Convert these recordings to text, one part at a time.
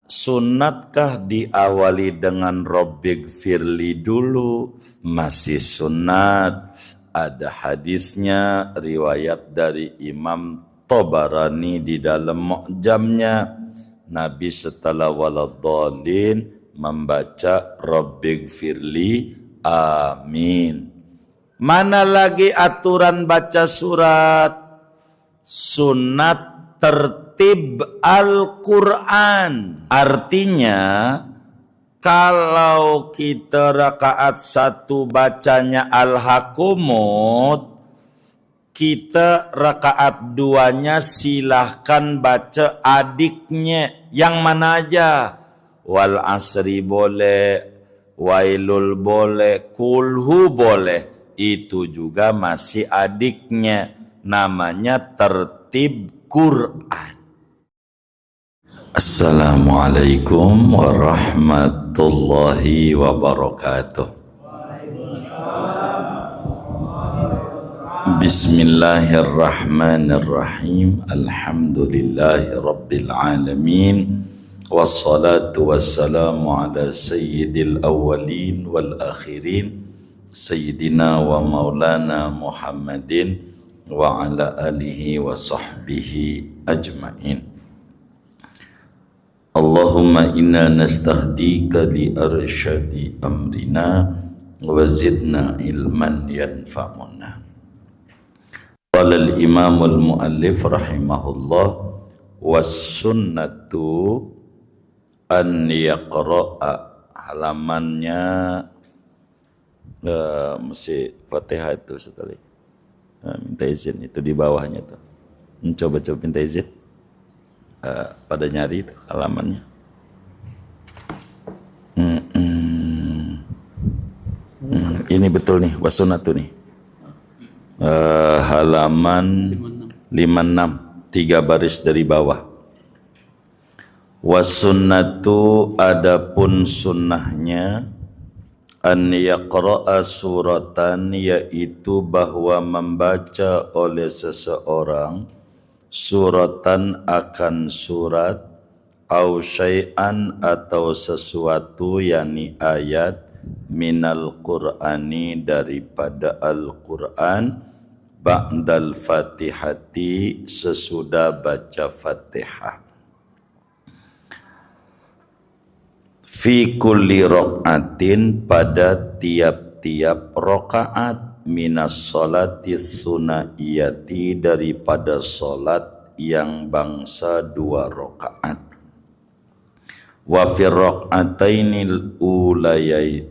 Sunnatkah diawali dengan Rabbighfirli dulu? Masih sunnat. Ada hadisnya riwayat dari Imam Tabarani di dalam Mu'jamnya. Nabi setelah waladhdallin membaca Rabbighfirli amin. Mana lagi aturan baca surat? Sunnat tertib Al-Quran. Artinya kalau kita rakaat 1 bacanya Al-Hakumut, kita rakaat 2-nya silahkan baca adiknya. Yang mana aja? Wal asri boleh, wailul boleh, kulhu boleh. Itu juga masih adiknya. Namanya tertib Quran. Assalamualaikum warahmatullahi wabarakatuh. Bismillahirrahmanirrahim. Alhamdulillahi rabbil alamin. Wassalatu wassalamu ala sayyidil awwalin wal akhirin, sayyidina wa maulana Muhammadin wa ala alihi wa sahbihi ajma'in. Allahumma inna nastahdika li arsyadi amrina wa zidna ilman yanfa'una. Qala al-imam al-muallif rahimahullah, was sunnatu an yaqra'a, halamannya mesti Fatihah itu sekali. Minta izin itu di bawahnya tuh. Coba minta izin. Pada nyari itu halamannya. Ini betul nih, wasunatu nih. Halaman 56, 3 baris dari bawah. Wasunnatu, adapun sunnahnya, an yaqra'a suratan, yaitu bahwa membaca oleh seseorang suratan akan surat, au syai'an atau sesuatu, yakni ayat, minal qur'ani daripada Al-Qur'an, ba'dal fatihati sesudah baca Fatihah. Fi kulli raq'atin pada tiap-tiap rakaat, minas sholati sunaiyati daripada solat yang bangsa 2 rakaat. Wa fi raq'atainil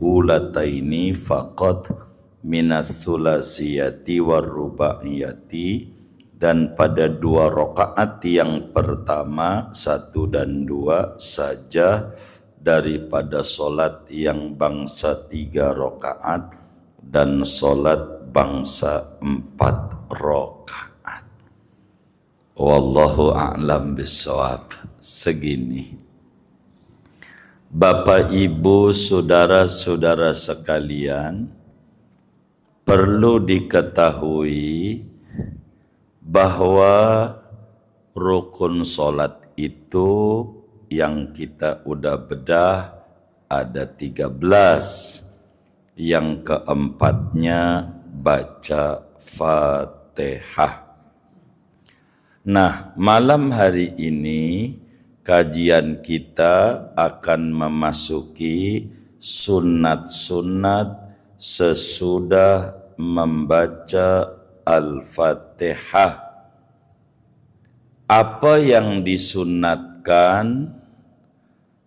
ulataini faqat minas sulasiyati war rubaiyati, dan pada 2 rakaat yang pertama 1 dan 2 saja daripada solat yang bangsa 3 rakaat dan solat bangsa 4 rakaat. Wallahu a'lam bissawab. Segini. Bapak, Ibu, saudara-saudara sekalian, perlu diketahui bahwa rukun solat itu yang kita udah bedah ada 13. Yang keempatnya baca Fatihah. Nah, malam hari ini kajian kita akan memasuki sunat-sunat sesudah membaca Al-Fatihah. Apa yang disunatkan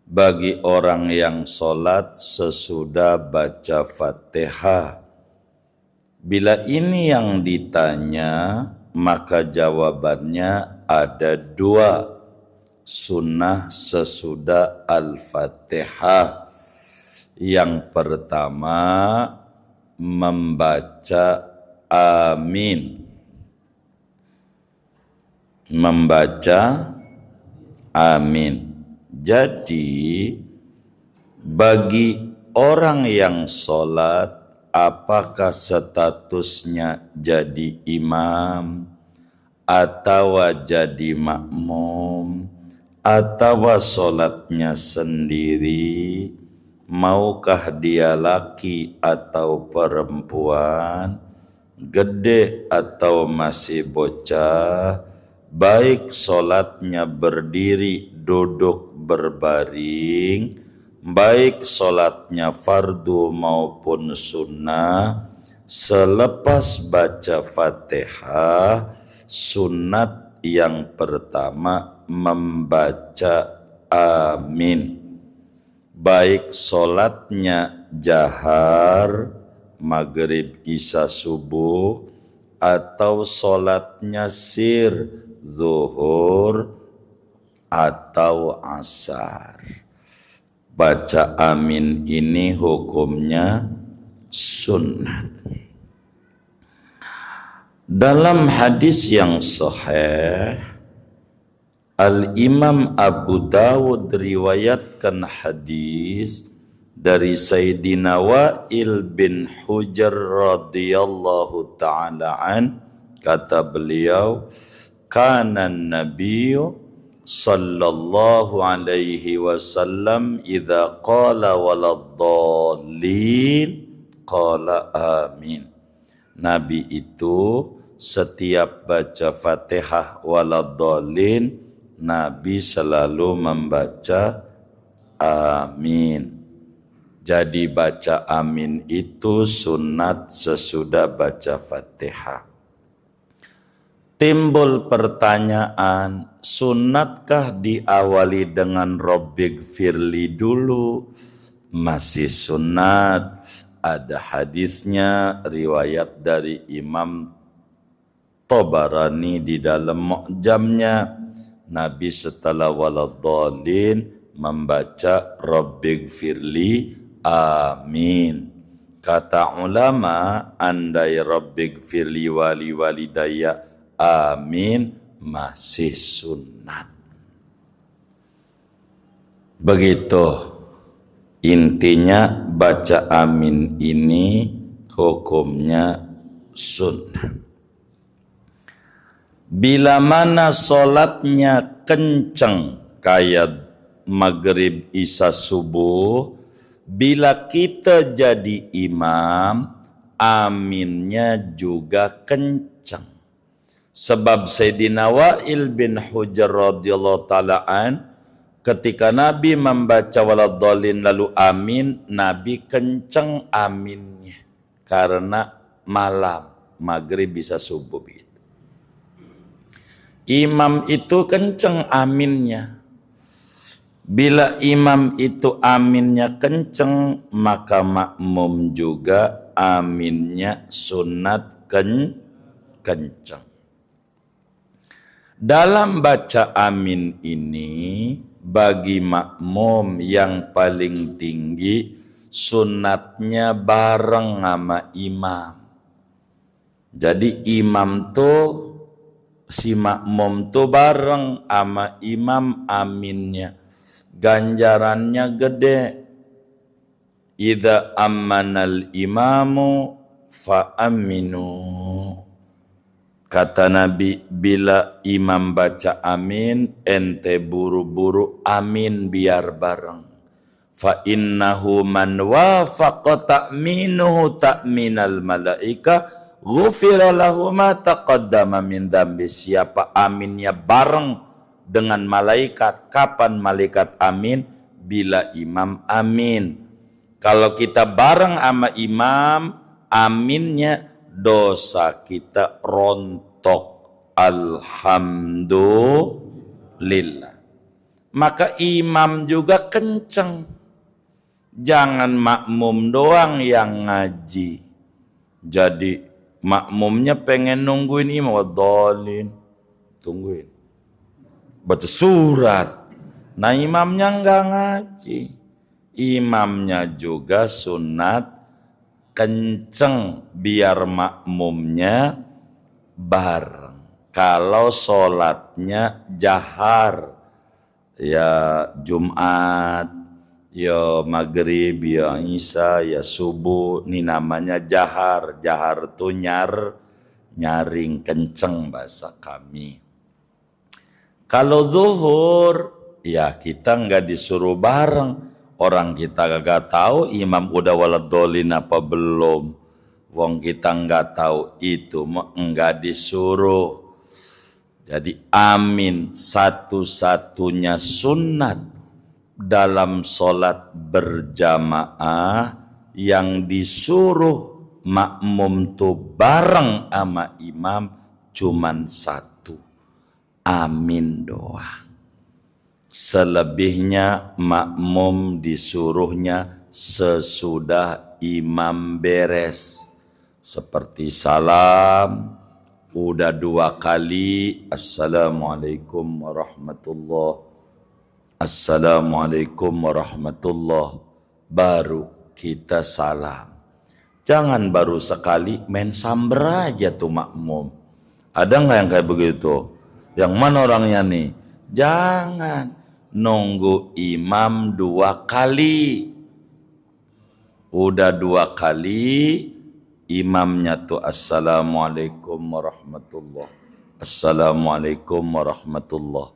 bagi orang yang sholat sesudah baca Fatihah? Bila ini yang ditanya, maka jawabannya ada 2 sunnah sesudah Al-Fatihah. Yang pertama, membaca amin. Membaca amin. Jadi bagi orang yang sholat, apakah statusnya jadi imam atau jadi makmum atau solatnya sendiri, maukah dia laki atau perempuan, gede atau masih bocah, baik solatnya berdiri, duduk, berbaring, baik solatnya fardu maupun sunnah, selepas baca Fatihah, sunat yang pertama membaca amin. Baik solatnya jahar, maghrib, isya, subuh, atau solatnya sir, zuhur, atau asar. Baca amin ini hukumnya sunnah. Dalam hadis yang sahih, Al-Imam Abu Dawud riwayatkan hadis dari Sayyidina Wa'il bin Hujr radhiyallahu ta'ala an, kata beliau, kana nabiyyu sallallahu alaihi wasallam idza qala waladdallin qala amin. Nabi itu setiap baca Fatihah waladdallin, Nabi selalu membaca amin. Jadi baca amin itu sunat sesudah baca Fatihah. Timbul pertanyaan, sunatkah diawali dengan Rabbig firli dulu? Masih sunat. Ada hadisnya riwayat dari Imam Tabarani di dalam Mu'jamnya. Nabi setelah waladdallin membaca Rabbig firli amin. Kata ulama, andai Rabbig firli wali walidayya amin masih sunat. Begitu intinya, baca amin ini hukumnya sunnah. Bila mana solatnya kenceng kayak maghrib, isya, subuh, bila kita jadi imam, aminnya juga kenceng. Sebab Sayyidina Wa'il bin Hujr radhiyallahu ta'ala an, ketika Nabi membaca waladdallin lalu amin, Nabi kenceng aminnya karena malam, maghrib, bisa subuh begitu. Imam itu kenceng aminnya. Bila imam itu aminnya kenceng, maka makmum juga aminnya sunat kenceng. Dalam baca amin ini, bagi makmum yang paling tinggi, sunatnya bareng sama imam. Jadi imam tuh, si makmum tuh bareng sama imam aminnya. Ganjarannya gede. Idza ammanal imamu fa aminu. Kata Nabi, bila imam baca amin, ente buru-buru amin biar bareng. Fa innahu man wafaqa ta'minuhu ta'minal malaika ghufira lahu ma taqaddama min dzambi. Siapa aminnya bareng dengan malaikat. Kapan malaikat amin? Bila imam amin. Kalau kita bareng sama imam, aminnya dosa kita rontok. Alhamdulillah. Maka imam juga kenceng. Jangan makmum doang yang ngaji. Jadi makmumnya pengen nungguin imam, waladdallin, tungguin, baca surat. Nah imamnya enggak ngaji. Imamnya juga sunat kenceng biar makmumnya bareng. Kalau sholatnya jahar, ya Jumat, ya maghrib, ya isya, ya subuh, ini namanya jahar. Jahar tuh nyaring, kenceng bahasa kami. Kalau zuhur, Ya kita nggak disuruh bareng. Orang kita gak tahu imam udah waladolin apa belum. Wong kita nggak tahu itu nggak disuruh. Jadi amin satu-satunya sunat dalam sholat berjamaah yang disuruh makmum tuh bareng sama imam cuman satu. Amin doang. Selebihnya makmum disuruhnya sesudah imam beres. Seperti salam, udah 2 kali, Assalamualaikum warahmatullahi, Assalamualaikum warahmatullahi, baru kita salam. Jangan baru sekali main samber aja tuh makmum. Ada nggak yang kayak begitu? Yang mana orangnya nih? Jangan nunggu imam 2 kali. Udah 2 kali, imamnya tuh Assalamualaikum warahmatullahi, Assalamualaikum warahmatullahi.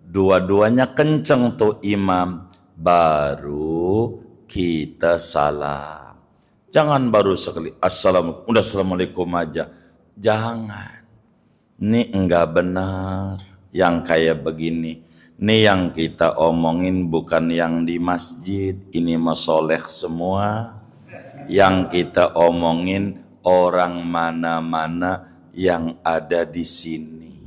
Dua-duanya kenceng tuh imam, baru kita salam. Jangan baru sekali Assalamualaikum, udah Assalamualaikum aja. Jangan. Ini enggak benar yang kayak begini. Ini yang kita omongin bukan yang di masjid. Ini masoleh semua. Yang kita omongin orang mana-mana yang ada di sini.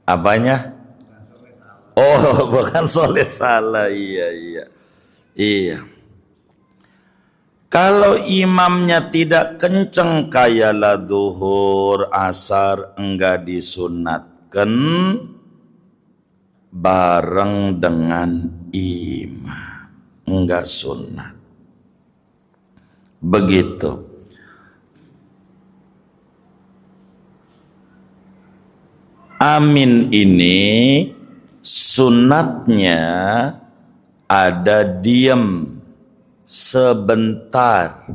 Apanya? Oh, bukan soleh salah. Iya. Kalau imamnya tidak kenceng kayak zuhur, asar, enggak disunatkan bareng dengan imam. Enggak sunat. Begitu. Amin ini sunatnya ada diem sebentar,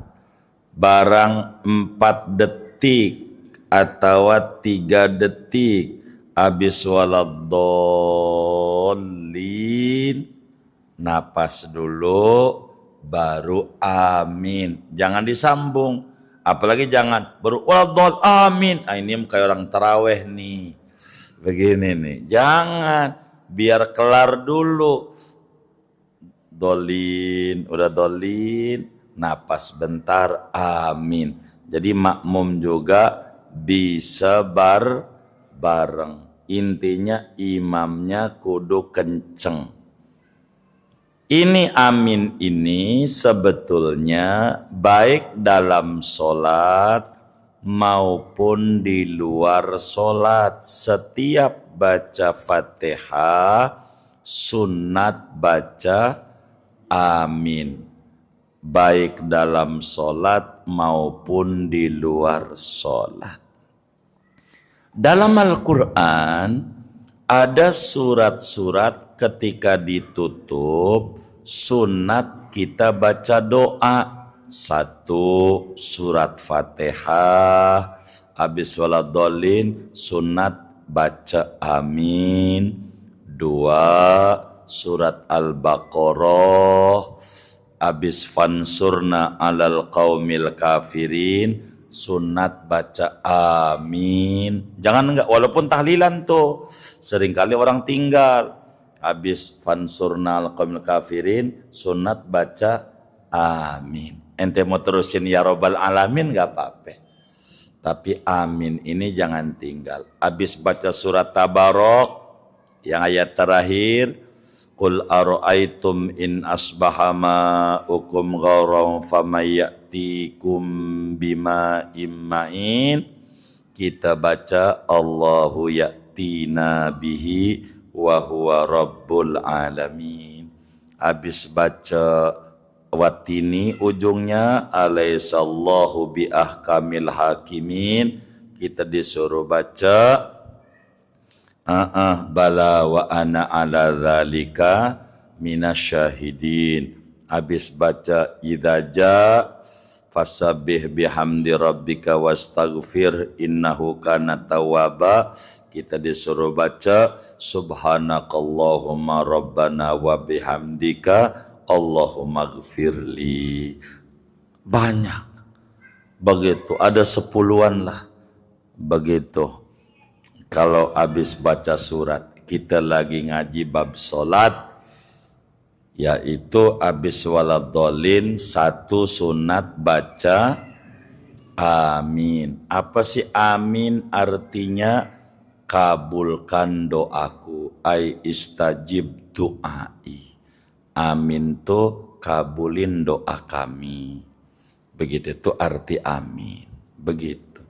barang 4 detik atau 3 detik, habis waladolin, napas dulu, baru amin. Jangan disambung, apalagi jangan baru waladol amin. Ini kayak orang taraweh nih, begini nih. Jangan, biar kelar dulu. Dolin, udah dolin, napas bentar, amin. Jadi makmum juga bisa bareng. Intinya imamnya kudu kenceng. Ini amin ini sebetulnya baik dalam sholat maupun di luar sholat. Setiap baca Fatihah sunat baca amin, baik dalam sholat maupun di luar sholat. Dalam Al-Quran ada surat-surat ketika ditutup sunat kita baca doa. 1 surat Fatihah, habis waladolin sunat baca amin. 2 surat Al-Baqarah, habis fansurna alal qaumil kafirin, sunat baca amin. Jangan enggak, walaupun tahlilan tuh seringkali orang tinggal. Habis fansurna alal qaumil kafirin, sunat baca amin. Ente mau terusin ya robbal alamin enggak apa-apa. Tapi amin ini jangan tinggal. Habis baca surat Tabarok yang ayat terakhir, Qul ara'aitum in asbaha ma'ukum ghauran famayatikum bima imma'in. Kita baca Allahu ya'tina bihi wa huwa rabbul alamin. Habis baca watini ujungnya alaihissallahu bi ahkamil hakimin, kita disuruh baca bala wa ana ala dzalika minasyahidin. Habis baca idza ja fasabbih bihamdi rabbika wastaghfir innahu kana tawwaba, kita disuruh baca subhanakallahumma rabbana wa bihamdika Allahumma gfirli. Banyak. Begitu, ada 10-an lah. Begitu. Kalau habis baca surat, kita lagi ngaji bab solat, yaitu habis waladhdallin 1 sunat baca amin. Apa sih amin artinya? Kabulkan doaku, ai istajib du'ai. Amin tuh kabulin doa kami. Begitu itu arti amin. Begitu.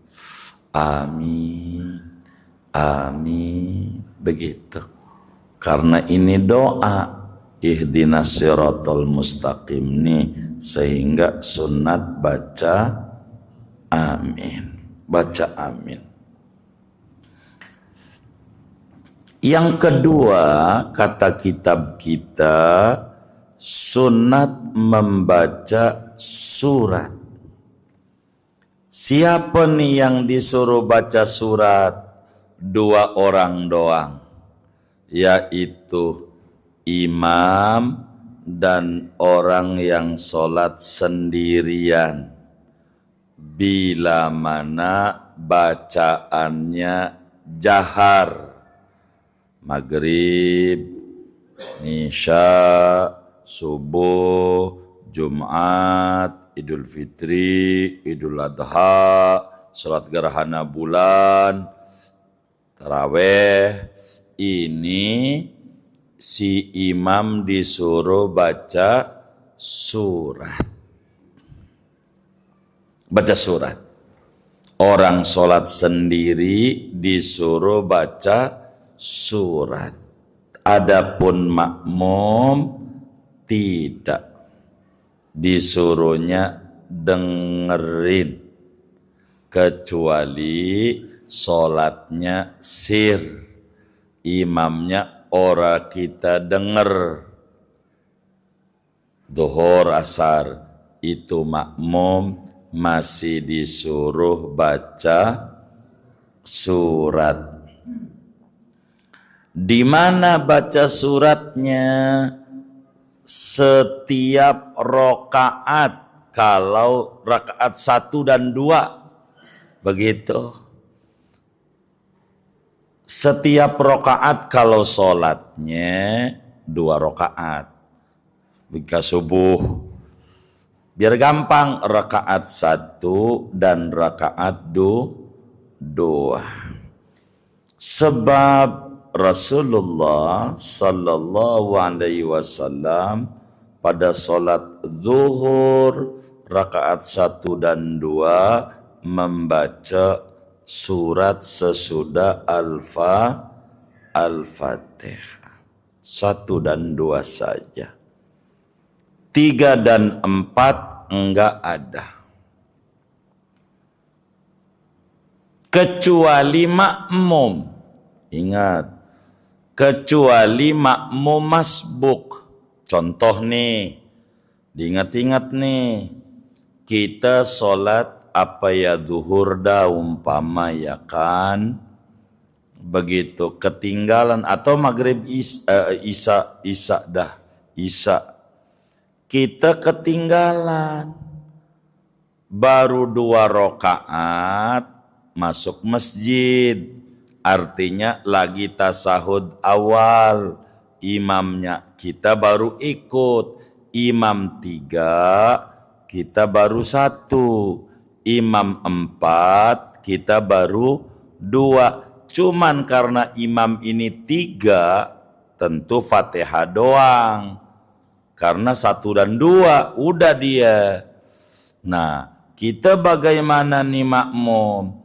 Amin. Amin. Begitu. Karena ini doa ihdinas siratal mustaqim nih, sehingga sunat baca amin. Baca amin. Yang kedua, kata kitab kita, sunat membaca surat. Siapa nih yang disuruh baca surat? 2 orang doang, yaitu imam dan orang yang sholat sendirian, bila mana bacaannya jahar. Maghrib, Isya, subuh, Jumat, Idul Fitri, Idul Adha, salat gerhana bulan, taraweh. Ini si imam disuruh baca surat. Baca surat. Orang sholat sendiri disuruh baca surat. Adapun makmum tidak, disuruhnya dengerin, kecuali sholatnya sir, imamnya ora kita denger. Duhur, asar itu makmum masih disuruh baca surat. Di mana baca suratnya? Setiap rakaat. Kalau rakaat 1 dan 2, begitu. Setiap rakaat kalau sholatnya 2 rakaat. Jika subuh, biar gampang, rakaat 1 dan rakaat 2. Sebab Rasulullah sallallahu alaihi wasallam pada sholat zuhur rakaat 1 dan 2 membaca surat sesudah Al-Fatihah. 1 dan 2 saja. 3 dan 4 enggak ada. Kecuali makmum. Ingat. Kecuali makmum masbuk. Contoh nih, diingat-ingat nih, kita sholat apa ya zuhur dah umpama ya kan, begitu ketinggalan atau maghrib isya kita ketinggalan, baru 2 rakaat masuk masjid. Artinya lagi tasahud awal, imamnya kita baru ikut, imam 3 kita baru 1, imam 4 kita baru 2. Cuman karena imam ini 3, tentu Fatihah doang, karena 1 dan 2 udah dia. Nah, kita bagaimana nih makmum?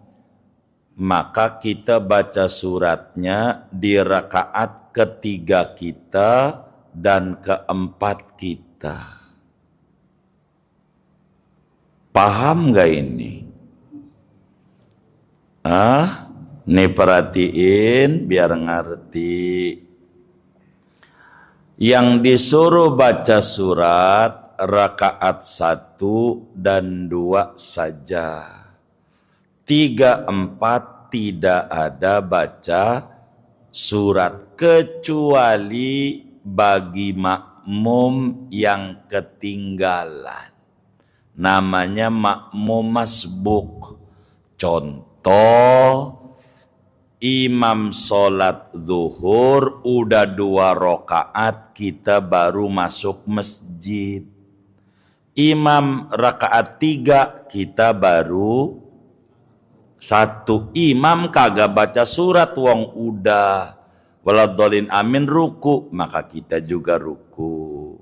Maka kita baca suratnya di rakaat ketiga kita dan keempat kita. Paham gak ini? Nih perhatiin biar ngerti. Yang disuruh baca surat rakaat 1 dan 2 saja. 3, 4 tidak ada baca surat kecuali bagi makmum yang ketinggalan. Namanya makmum masbuk. Contoh, imam sholat zuhur udah 2 rakaat, kita baru masuk masjid. Imam rakaat 3, kita baru 1. Imam kagak baca surat, wong udah waladhdallin amin ruku, maka kita juga ruku.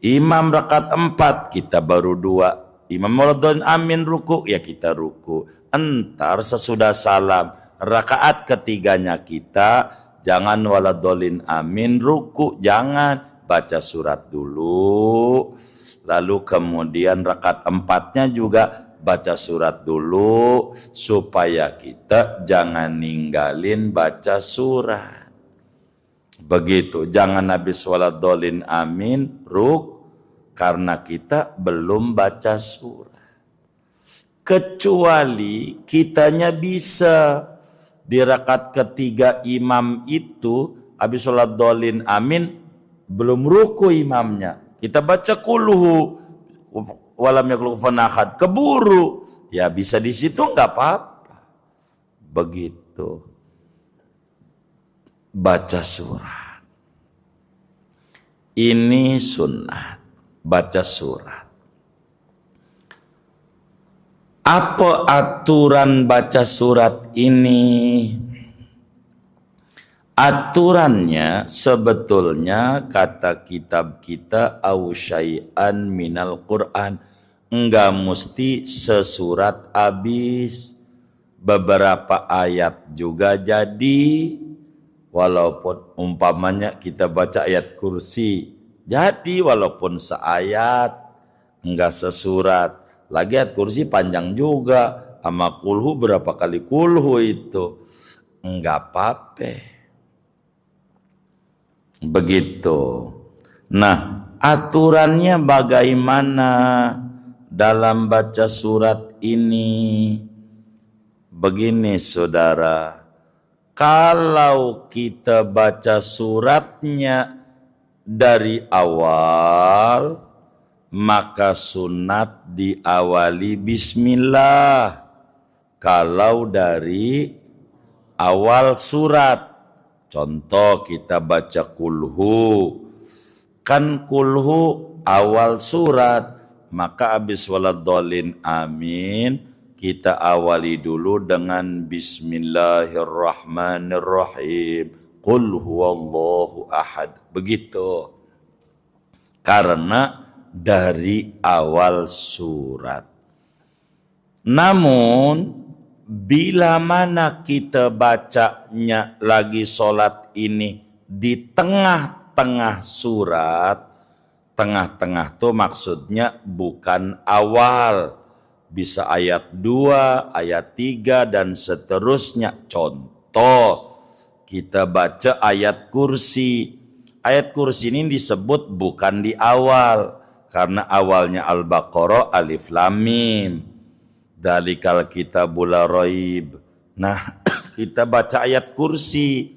Imam rakaat 4, kita baru 2. Imam waladhdallin amin ruku, ya kita ruku. Entar sesudah salam rakaat ketiganya kita jangan waladhdallin amin ruku, jangan, baca surat dulu. Lalu kemudian rakaat 4-nya juga baca surat dulu, supaya kita jangan ninggalin baca surat. Begitu, jangan habis waladhdallin amin karena kita belum baca surat. Kecuali kitanya bisa di rakaat ketiga imam itu habis waladhdallin amin belum ruku imamnya, kita baca kulhu walam yakul kufuwan ahad, keburu, ya bisa di situ nggak apa-apa. Begitu baca surat ini sunnah, baca surat. Apa aturan baca surat ini? Aturannya sebetulnya kata kitab kita au syai'an minal Qur'an, enggak mesti sesurat habis, beberapa ayat juga jadi. Walaupun umpamanya kita baca ayat kursi, jadi walaupun seayat, enggak sesurat. Lagi ayat kursi panjang juga, sama kulhu berapa kali kulhu itu, enggak apa-apa. Begitu. Nah, aturannya bagaimana dalam baca surat ini? Begini saudara, kalau kita baca suratnya dari awal, maka sunat diawali bismillah. Kalau dari awal surat, contoh kita baca kulhu, kan kulhu awal surat, maka habis waladhdallin amin kita awali dulu dengan bismillahirrahmanirrahim, qul huwallahu ahad. Begitu, karena dari awal surat. Namun bila mana kita bacanya lagi sholat ini di tengah-tengah surat, tengah-tengah tuh maksudnya bukan awal, bisa ayat 2, ayat 3 dan seterusnya. Contoh, kita baca ayat kursi. Ayat kursi ini disebut bukan di awal, karena awalnya Al-Baqarah alif lam mim. Dalikal kitabul la raib. Nah, kita baca ayat kursi.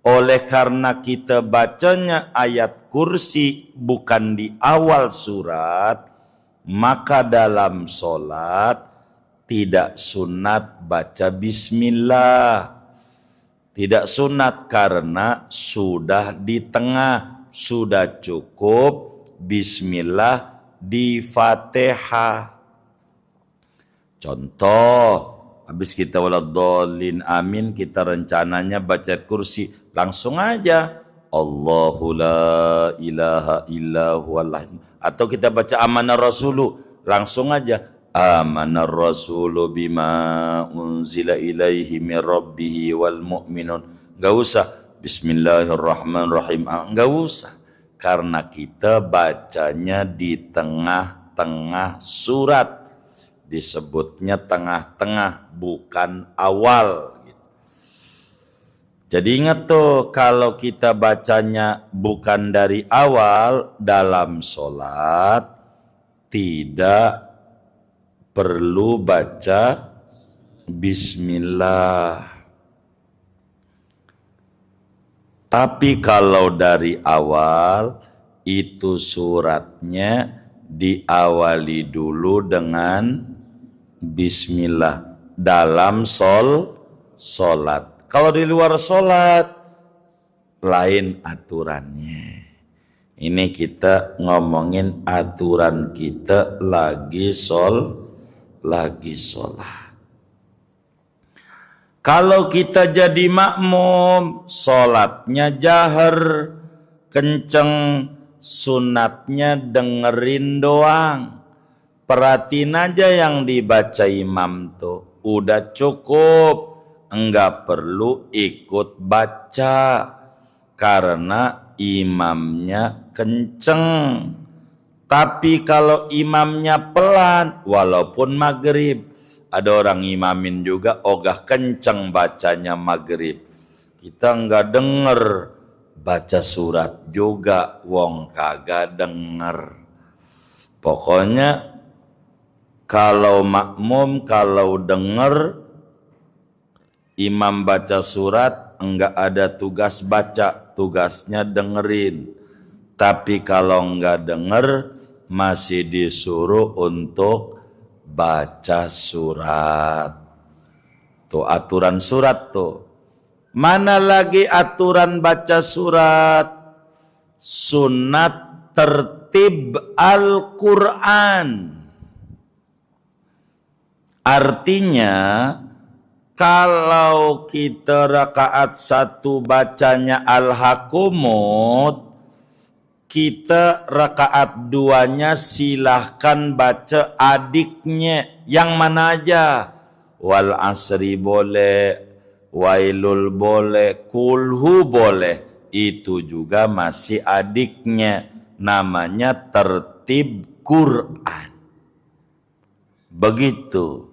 Oleh karena kita bacanya ayat kursi bukan di awal surat, maka dalam sholat tidak sunat baca bismillah. Tidak sunat karena sudah di tengah, sudah cukup bismillah di Fatihah. Contoh, habis kita waladhdallin amin, kita rencananya baca kursi, langsung aja Allahu la ilaha illa huwal, atau kita baca amanar rasulu, langsung aja amanar rasulu bima unzila ilaihi mir rabbihi wal mu'minun. Enggak usah bismillahirrahmanirrahim, enggak usah, karena kita bacanya di tengah-tengah surat. Disebutnya tengah-tengah, bukan awal. Jadi ingat tuh, kalau kita bacanya bukan dari awal dalam sholat, tidak perlu baca bismillah. Tapi kalau dari awal itu suratnya diawali dulu dengan bismillah dalam solat. Kalau di luar solat lain aturannya. Ini kita ngomongin aturan kita lagi solat. Kalau kita jadi makmum, solatnya jahar, kenceng, sunatnya dengerin doang. Perhatiin aja yang dibaca imam tuh, udah cukup, enggak perlu ikut baca, karena imamnya kenceng. Tapi kalau imamnya pelan, walaupun maghrib, ada orang imamin juga ogah kenceng bacanya maghrib, kita enggak denger, baca surat juga wong kagak denger. Pokoknya kalau makmum, kalau denger imam baca surat, enggak ada tugas baca, tugasnya dengerin. Tapi kalau enggak denger, masih disuruh untuk baca surat. Tuh aturan surat tuh. Mana lagi aturan baca surat? Sunat tertib Al-Quran. Artinya kalau kita rakaat 1 bacanya Al-Hakumut, kita rakaat 2-nya silahkan baca adiknya. Yang mana aja? Wal asri boleh, wailul boleh, kulhu boleh. Itu juga masih adiknya. Namanya tertib Quran. Begitu.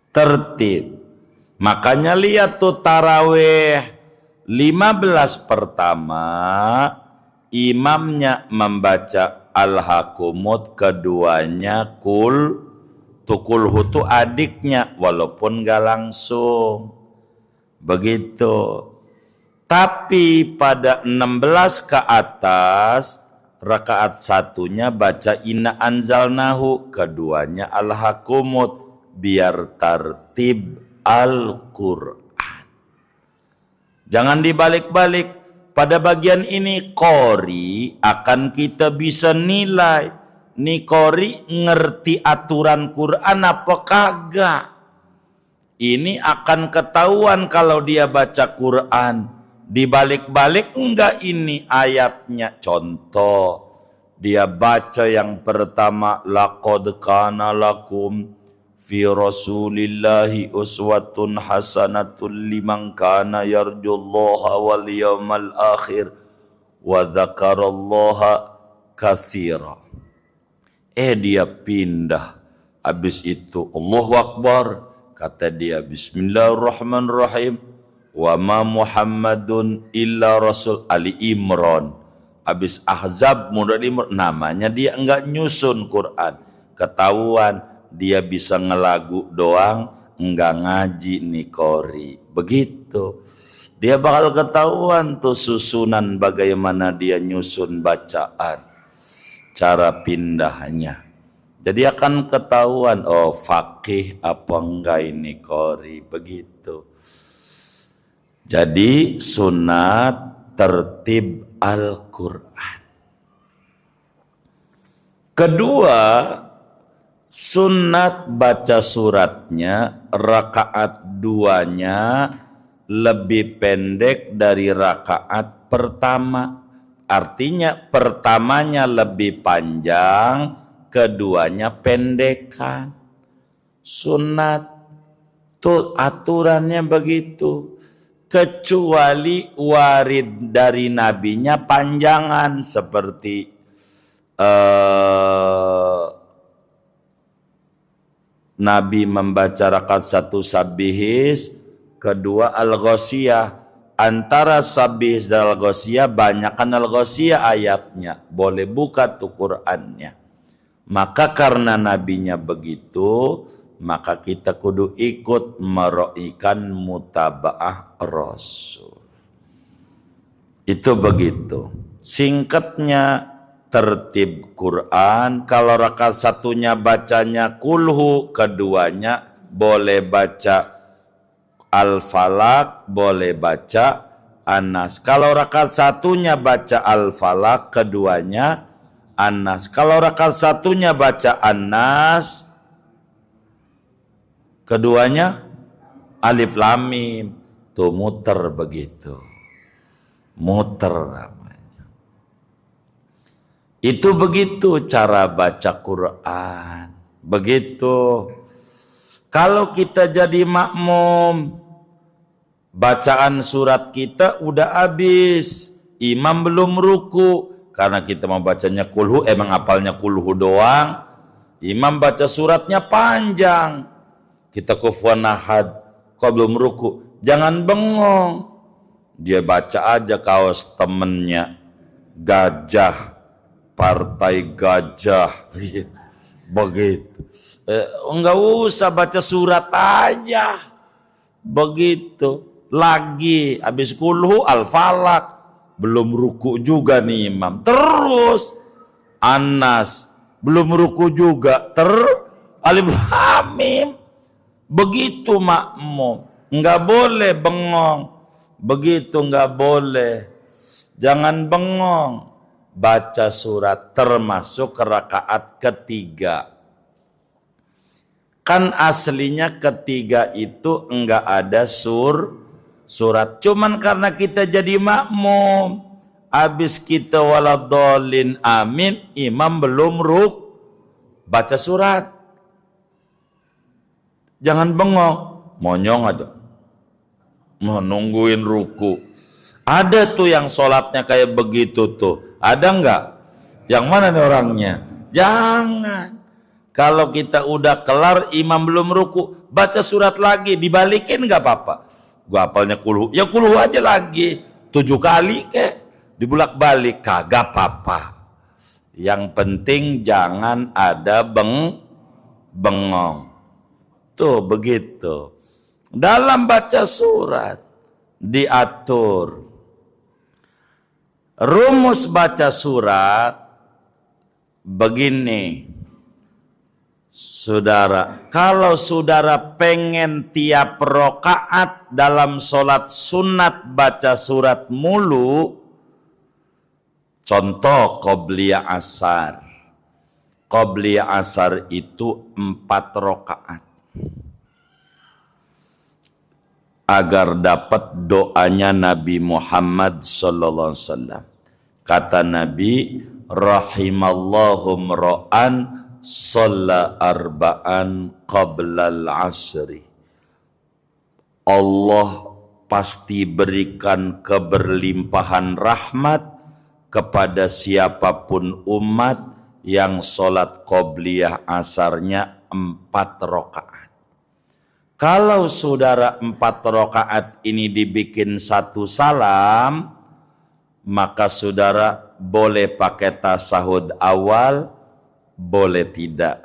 Tertib. Makanya lihat tuh tarawih 15 pertama, imamnya membaca Al-Hakumut, keduanya kulhu tu adiknya, walaupun gak langsung. Begitu. Tapi pada 16 ke atas, rakaat 1-nya baca Inna Anzalnahu, keduanya Al-Hakumut, biar tertib Al-Quran. Jangan dibalik-balik. Pada bagian ini qori akan kita bisa nilai, nih qori ngerti aturan Quran apa kagak. Ini akan ketahuan kalau dia baca Quran. Dibalik-balik enggak ini ayatnya. Contoh, dia baca yang pertama, laqad kana lakum fi rasulillahi uswatun hasanatun liman kana yarjullaha wal yawmal akhir wa dzakarallaha katsira. Dia pindah. Habis itu Allahu Akbar. Kata dia bismillahirrahmanirrahim. Wa ma Muhammadun illa rasul. Ali Imran. Habis Ahzab namanya dia enggak nyusun Quran. Ketahuan dia bisa ngelagu doang, enggak ngaji nih qori. Begitu. Dia bakal ketahuan tuh susunan bagaimana dia nyusun bacaan. Cara pindahnya. Jadi akan ketahuan, oh faqih apa enggak ini qori. Begitu. Jadi sunat tertib Al-Quran. Kedua, sunat baca suratnya rakaat 2-nya lebih pendek dari rakaat pertama. Artinya pertamanya lebih panjang, keduanya pendekan. Sunat tuh aturannya begitu. Kecuali warid dari nabinya panjangan seperti Nabi membaca rakaat 1 Sabbihis, kedua Al-Ghasyiyah. Antara Sabbihis dan Al-Ghasyiyah, banyakan Al-Ghasyiyah ayatnya. Boleh buka tuh Qur'annya. Maka karena nabinya begitu, maka kita kudu ikut meroikan mutabaah Rasul. Itu begitu. Singkatnya tertib Quran, kalau rakaat satunya bacanya kulhu, keduanya boleh baca Al-Falaq, boleh baca An-Nas. Kalau rakaat satunya baca Al-Falaq, keduanya An-Nas. Kalau rakaat satunya baca An-Nas, keduanya Alif Lam Mim. Tuh muter begitu. Muter namanya. Itu begitu cara baca Quran. Begitu. Kalau kita jadi makmum, bacaan surat kita udah habis, imam belum ruku, karena kita mau bacanya kulhu, emang apalnya kulhu doang, imam baca suratnya panjang, kita kufuwan ahad, kok belum ruku, jangan bengong, dia baca aja kaos temennya, gajah, partai gajah, begitu. Enggak usah baca surat aja, begitu. Lagi habis kulhu Al-Falaq, belum ruku juga nih imam, terus An-Nas belum ruku juga, Alif Lam Mim. Begitu makmum, enggak boleh bengong, begitu enggak boleh, jangan bengong, baca surat termasuk rakaat ketiga. Kan aslinya ketiga itu enggak ada surat. Cuman karena kita jadi makmum, habis kita waladhdallin amin, imam belum baca surat. Jangan bengong, monyong aja. Mau nungguin ruku. Ada tuh yang sholatnya kayak begitu tuh. Ada enggak? Yang mana nih orangnya? Jangan. Kalau kita udah kelar, imam belum ruku, baca surat lagi, dibalikin nggak apa-apa. Gua hafalnya kulhu, ya kulhu aja lagi, 7 kali kek, dibulak-balik, kagak apa-apa. Yang penting jangan ada bengong. Tuh begitu. Dalam baca surat diatur. Rumus baca surat begini. Saudara, kalau saudara pengen tiap rokaat dalam sholat sunat baca surat mulu, contoh qobliyah asar. Qobliyah asar itu 4 rokaat. Agar dapat doanya Nabi Muhammad sallallahu alaihi wasallam. Kata Nabi, rahimallahu mra'an shalla arba'an qablal asri. Allah pasti berikan keberlimpahan rahmat kepada siapapun umat yang sholat qobliyah asarnya 4 rakaat. Kalau saudara 4 rakaat ini dibikin 1 salam, maka saudara boleh pakai tasahud awal, boleh tidak.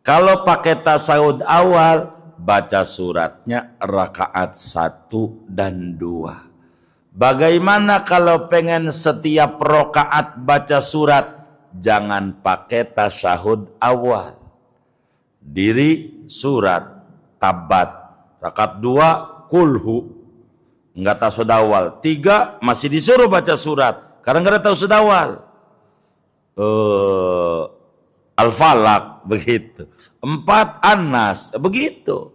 Kalau pakai tasawuf awal, baca suratnya rakaat 1 dan 2. Bagaimana kalau pengen setiap rakaat baca surat? Jangan pakai tasawuf awal. Diri surat Tabat. Rakaat 2 kulhu. Enggak tasawuf awal. 3 masih disuruh baca surat karena enggak ada tasawuf awal. Al-Falaq begitu. 4 An-Nas begitu.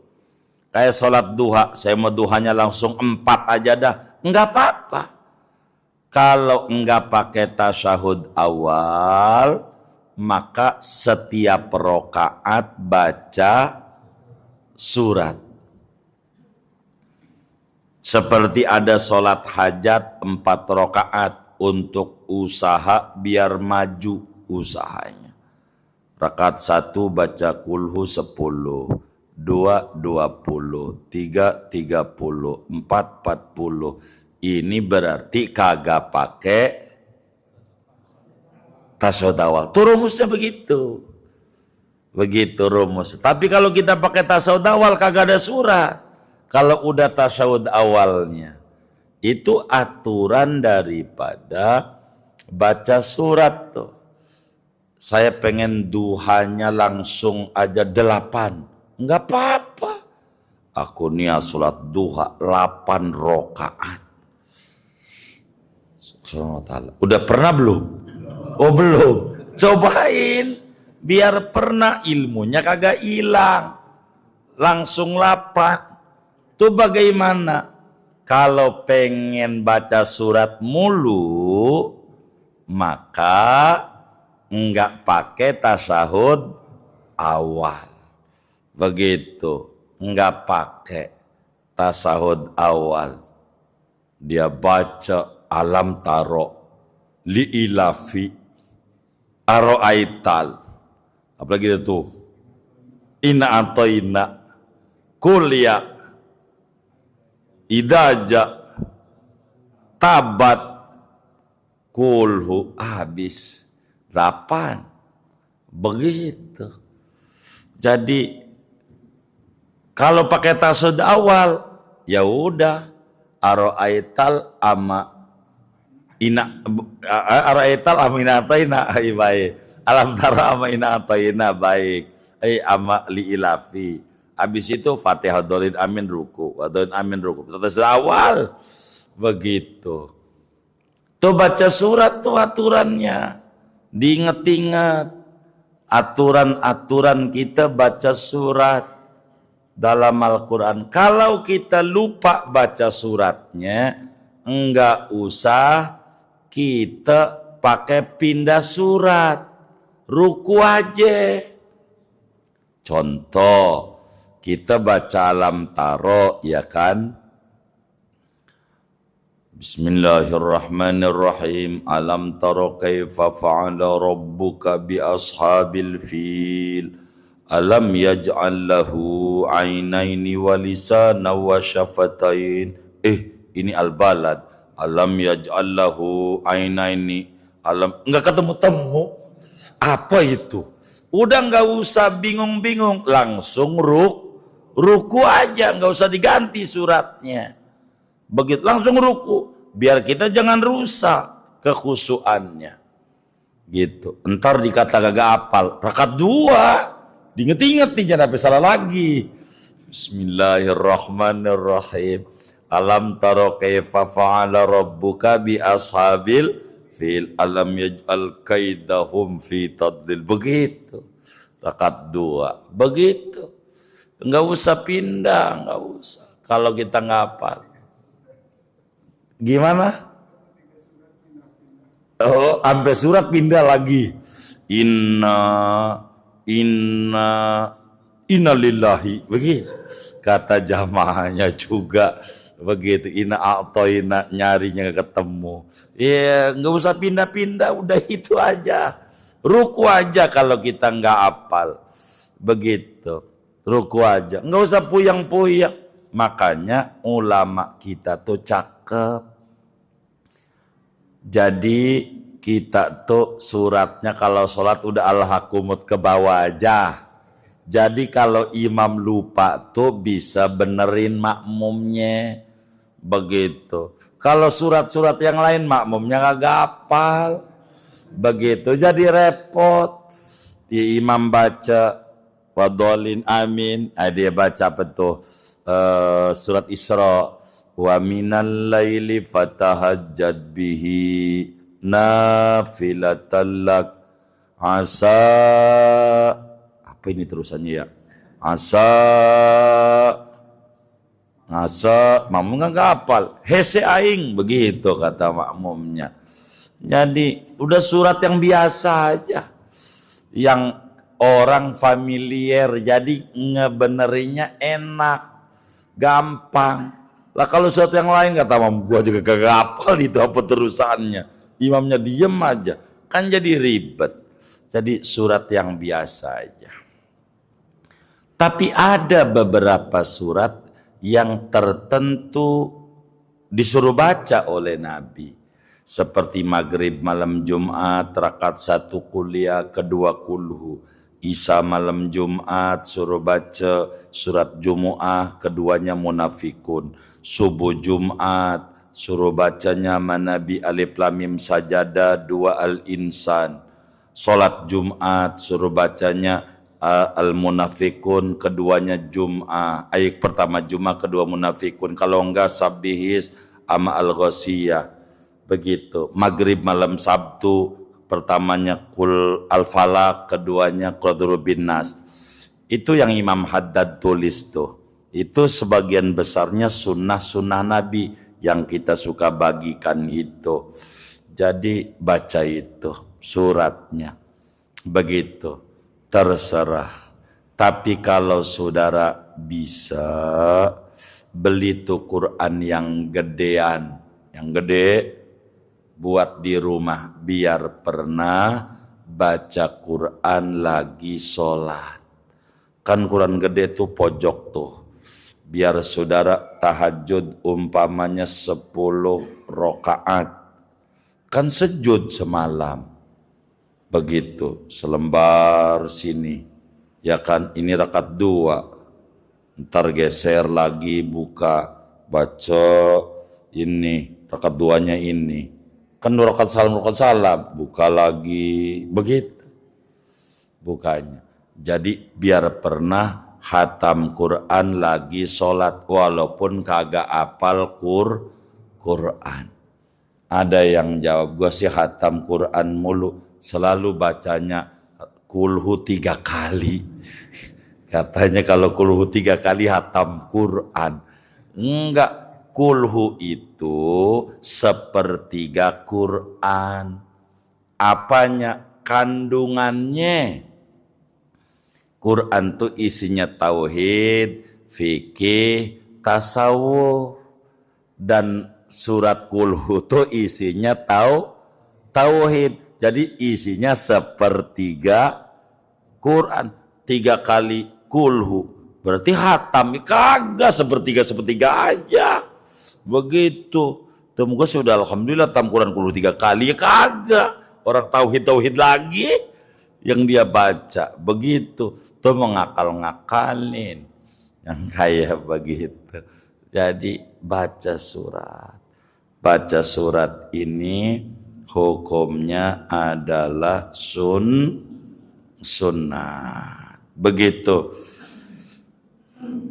Kayak sholat duha, saya mau duhanya langsung 4 aja dah, enggak apa-apa. Kalau enggak pakai tasyahud awal, maka setiap rakaat baca surat. Seperti ada sholat hajat 4 rakaat untuk usaha biar maju usahanya. Rakaat 1 baca kulhu 10, 2 20, 3 30, 4 40. Ini berarti kagak pakai tasawuf awal. Tuh rumusnya begitu. Begitu rumus. Tapi kalau kita pakai tasawuf awal kagak ada surat. Kalau udah tasawuf awalnya, itu aturan daripada baca surat tuh. Saya pengen duhanya langsung aja 8. Enggak apa-apa. Aku niat sholat duha 8 rakaat. Udah pernah belum? Oh belum. Cobain. Biar pernah, ilmunya kagak hilang. Langsung 8. Tuh bagaimana? Kalau pengen baca surat mulu, maka enggak pakai tasahud awal. Begitu. Enggak pakai tasahud awal. Dia baca alam taro, li'ilafi, aro'aital. Apalagi itu ina atau ina kuliah idaja tabat kulhu habis 8. Begitu. Jadi kalau pakai tasawuf awal ya udah aro'aital ama ina aro'aital amina taina baik. Alam tara ama ina ataina baik. Ama li ilafi. Habis itu Fatihah dolin amin ruku. Dolin amin ruku. Terus awal. Begitu. Tuh baca surat tuh aturannya. Diinget-inget. Aturan-aturan kita baca surat dalam Al-Quran. Kalau kita lupa baca suratnya, enggak usah kita pakai pindah surat. Ruku aja. Contoh, kita baca alam taro, ya kan? Bismillahirrahmanirrahim. Alam taro kaifa fa'ala rabbuka bi ashabil fil. Alam yaj'al lahu ainaini wa lisana wa syafatain. Ini al-balad. Alam yaj'al lahu ainaini. Enggak ketemu-temu. Apa itu? Udah nggak usah bingung-bingung, langsung ruku aja, nggak usah diganti suratnya. Begitu langsung ruku, biar kita jangan rusak kekhusyuannya. Gitu. Entar dikata gak apal, rakaat 2, diinget-inget nih jangan sampai salah lagi. Bismillahirrahmanirrahim. Alam taro kaifa fa'ala rabbuka bi ashabil fil alam yaj'al kaidahum fi tadlil. Begitu. Rakaat 2. Begitu. Enggak usah pindah, enggak usah. Kalau kita ngapal. Gimana? Oh, sampai surat pindah lagi. Inna lillahi. Begitu. Kata jamaahnya juga begitu. Ina nyarinya ketemu. Ya nggak usah pindah-pindah, udah itu aja. Ruku aja kalau kita nggak hafal. Begitu. Ruku aja. Nggak usah puyang-puyang. Makanya ulama kita tuh cakep. Jadi kita tuh suratnya kalau sholat udah al-hakumut ke bawah aja. Jadi kalau imam lupa tuh bisa benerin makmumnya. Begitu. Kalau surat-surat yang lain makmumnya kagak hafal. Begitu. Jadi repot. Di imam baca wadolin amin. Dia baca apa tuh? Surat Isra. Wa minal laili fatahajjad bihi nafilatan lak asa. Apa ini terusannya ya? Asa makmum nggak hafal. Hese aing begitu kata makmumnya. Jadi udah surat yang biasa aja, yang orang familiar, jadi ngebenerinya enak, gampang. Lah kalau surat yang lain kata makmum gua juga kagak hafal itu apa terusannya. Imamnya diem aja, kan jadi ribet. Jadi surat yang biasa aja. Tapi ada beberapa surat yang tertentu disuruh baca oleh Nabi. Seperti maghrib malam Jumat, rakaat 1 kuliah, kedua kulhu. Isa malam Jumat suruh baca surat Jumu'ah, keduanya Munafikun. Subuh Jumat suruh bacanya Manabi Alif Lam Mim Sajadah 2 Al-Insan. Salat Jumat suruh bacanya Al-Munafikun, keduanya Jum'ah. Ayat pertama Jum'ah, kedua Munafikun. Kalau enggak Sabihis ama Al-Ghasiyah. Begitu. Maghrib malam Sabtu, pertamanya Qul Al-Falaq, keduanya Qul bin Nas. Itu yang Imam Haddad tulis tuh. Itu sebagian besarnya sunnah-sunnah Nabi yang kita suka bagikan itu. Jadi baca itu suratnya. Begitu. Terserah. Tapi kalau saudara bisa beli tuh Quran yang gedean, yang gede, buat di rumah biar pernah baca Quran lagi sholat. Kan Quran gede tuh pojok tuh. Biar saudara tahajud umpamanya 10 rakaat. Kan sejud semalam. Begitu, selembar sini. Ya kan, ini rakaat 2. Ntar geser lagi, buka, baca ini, rakaat 2-nya ini. Kan 2 rakaat salam, buka lagi, begitu bukanya. Jadi biar pernah hatam Quran lagi sholat, walaupun kagak apal Quran. Ada yang jawab, gue sih hatam Quran mulu, selalu bacanya kulhu 3 kali. Katanya kalau kulhu 3 kali hatam Quran. Enggak, kulhu itu sepertiga Quran. Apanya? Kandungannya. Quran itu isinya tauhid, fikih, tasawuf. Dan surat kulhu itu isinya tauhid. Jadi isinya sepertiga Quran. 3 kali kulhu. Berarti hatam. Kagak sepertiga aja. Begitu. Temukan sudah alhamdulillah hatam Quran kulhu 3 kali. Ya kagak. Orang tauhid lagi yang dia baca. Begitu. Tuh mengakal-ngakalin. Yang kayak begitu. Jadi baca surat. Baca surat ini hukumnya adalah sunnah. Begitu.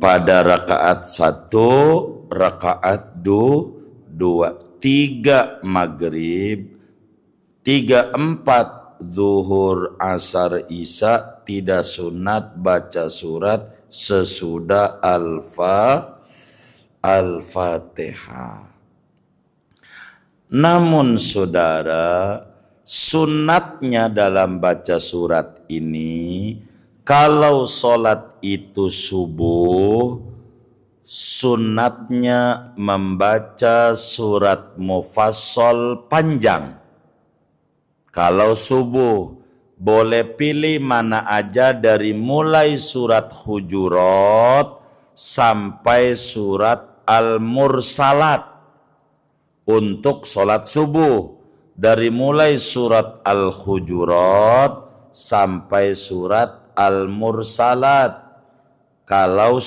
Pada rakaat 1, rakaat 2, 3 maghrib, 3, 4 zuhur, asar, isya, tidak sunat baca surat sesudah Al-Fatihah. Namun saudara, sunatnya dalam baca surat ini, kalau sholat itu subuh, sunatnya membaca surat mufassal panjang. Kalau subuh, boleh pilih mana aja dari mulai surat Hujurat sampai surat Al-Mursalat. Untuk sholat subuh, dari mulai surat Al-Hujurat sampai surat Al-Mursalat. Kalau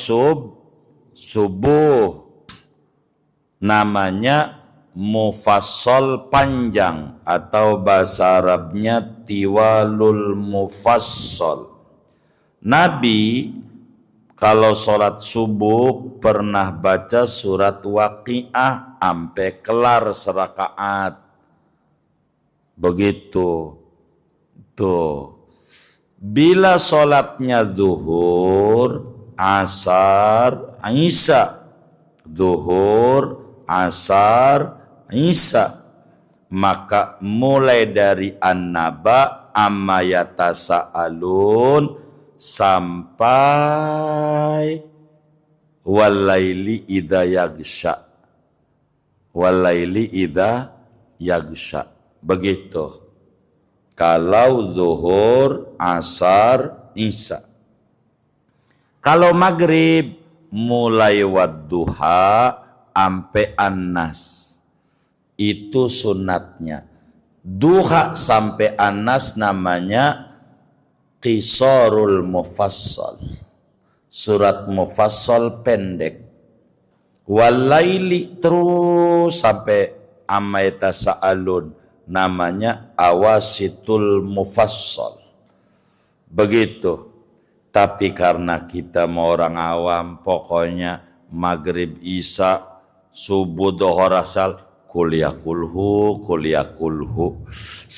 subuh namanya mufassal panjang, atau bahasa Arabnya tiwalul mufassal. Nabi kalau sholat subuh pernah baca surat Waqiah sampai kelar serakaat. Begitu. Tuh. Bila sholatnya zuhur, asar, isya. Zuhur, asar, isya. Maka mulai dari An-Naba amma yatasa'alun sampai walaili idza yaghsha. Walaili idza yaghsha. Begitu. Kalau zuhur, asar, isya. Kalau maghrib mulai wadduha sampai An-Nas. Itu sunatnya. Duha sampai An-Nas namanya Qisarul Mufassal, surat Mufassal pendek. Walaili terus sampai amma yatasaalun, namanya Awasitul Mufassal. Begitu. Tapi karena kita mau orang awam, pokoknya maghrib, isya, subuh, dohor, asal kuliah kulhu.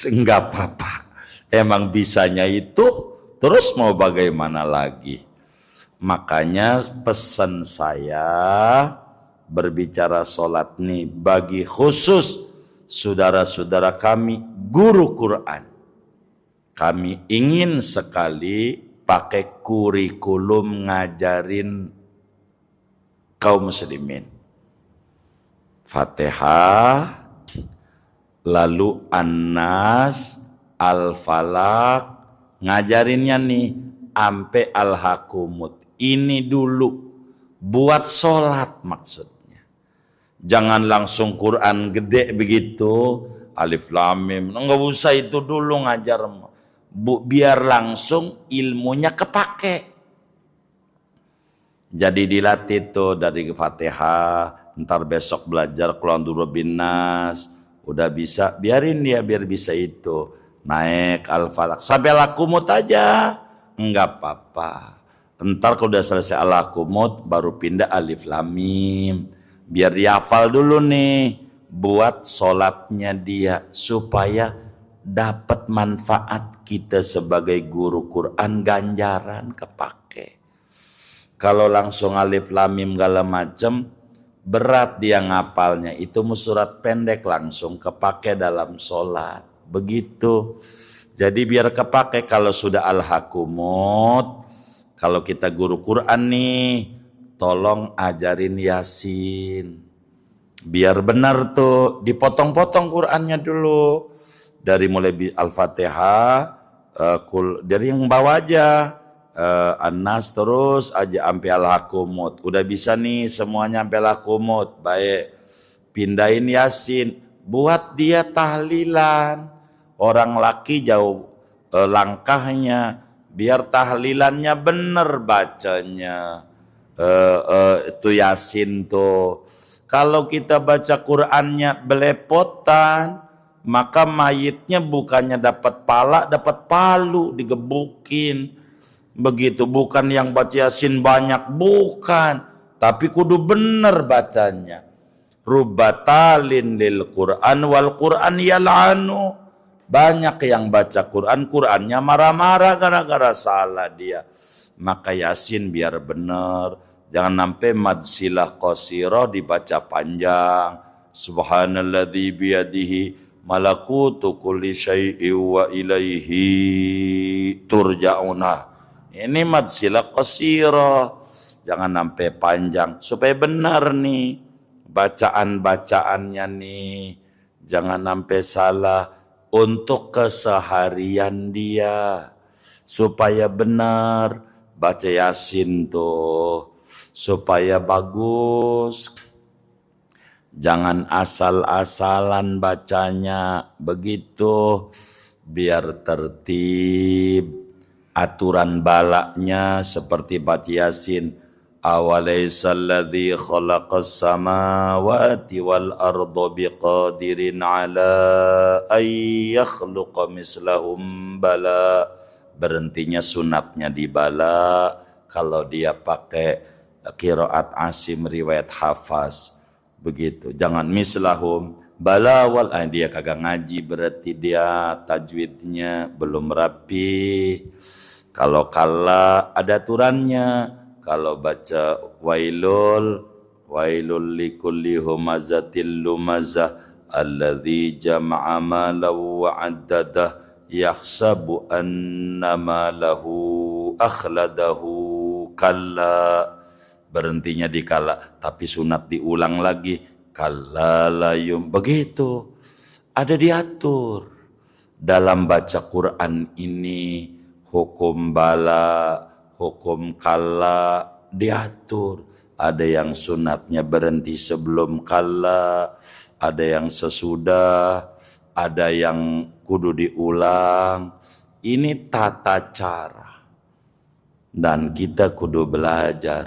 Enggak apa-apa. Emang bisanya itu, terus mau bagaimana lagi? Makanya pesan saya berbicara sholat nih bagi khusus saudara-saudara kami guru Quran. Kami ingin sekali pakai kurikulum ngajarin kaum muslimin. Fatihah, lalu An-Nas, Al-Falaq, ngajarinnya nih ampe Al-Hakumut. Ini dulu buat sholat maksudnya. Jangan langsung Quran gede begitu, Alif Lam Mim. Enggak usah itu dulu ngajar. Biar langsung ilmunya kepake. Jadi dilatih tuh dari Fatihah, ntar besok belajar Qul a'udzu birabbin nas. Udah bisa, biarin dia biar bisa itu. Naik Al-Falaq sampai Al-Hakumut aja. Enggak apa-apa. Ntar kalau udah selesai Al-Hakumut baru pindah Alif Lam Mim. Biar dihafal dulu nih buat sholatnya dia supaya dapat manfaat kita sebagai guru Quran, ganjaran kepake. Kalau langsung Alif Lam Mim segala macem berat dia ngapalnya. Itu surat pendek langsung kepake dalam sholat. Begitu. Jadi biar kepake kalau sudah Al-Hakumut. Kalau kita guru Quran nih, tolong ajarin Yasin. Biar benar tuh, dipotong-potong Qurannya dulu. Dari mulai Al-Fatihah, dari yang bawah aja. An-Nas terus aja sampai Al-Hakumut. Udah bisa nih semuanya sampai Al-Hakumut. Baik, pindahin Yasin. Buat dia tahlilan. Orang laki jauh langkahnya. Biar tahlilannya bener bacanya. Itu Yasin tuh. Kalau kita baca Qur'annya belepotan, maka mayitnya bukannya dapat pala, dapat palu, digebukin. Begitu, bukan yang baca Yasin banyak, bukan. Tapi kudu bener bacanya. Rubatalin lil Qur'an wal Qur'an yal'anu. Banyak yang baca Quran, Qurannya marah-marah gara-gara salah dia. Maka Yasin biar benar. Jangan sampai mad silah qasirah dibaca panjang. Subhanalladzi biyadihi malakutu kulli syai'in wa ilaihi turja'una. Ini mad silah qasirah. Jangan sampai panjang supaya benar nih bacaan-bacaannya nih. Jangan sampai salah. Untuk keseharian dia supaya benar baca Yasin tuh supaya bagus. Jangan asal-asalan bacanya begitu, biar tertib. Aturan balaknya seperti baca Yasin. Awalaisal khalaqas samawati wal arda biqadirin ala ay yakhluqa mislahum bala. Berhentinya sunatnya di bala. Kalau dia pakai qiraat Asim riwayat Hafaz begitu. Jangan mislahum bala wal, dia kagak ngaji berarti dia tajwidnya belum rapi. Kalau kala ada aturannya. Kalau baca wailul likulli humazatil lumazah alladzi jama'a malahu wa 'addadah yahsabu anna malahu akhladahu kalla. Berhentinya di kala, tapi sunat diulang lagi. Kalla layum, begitu. Ada diatur. Dalam baca Quran ini hukum bala, hukum kalla diatur. Ada yang sunatnya berhenti sebelum kalla, ada yang sesudah, ada yang kudu diulang. Ini tata cara. Dan kita kudu belajar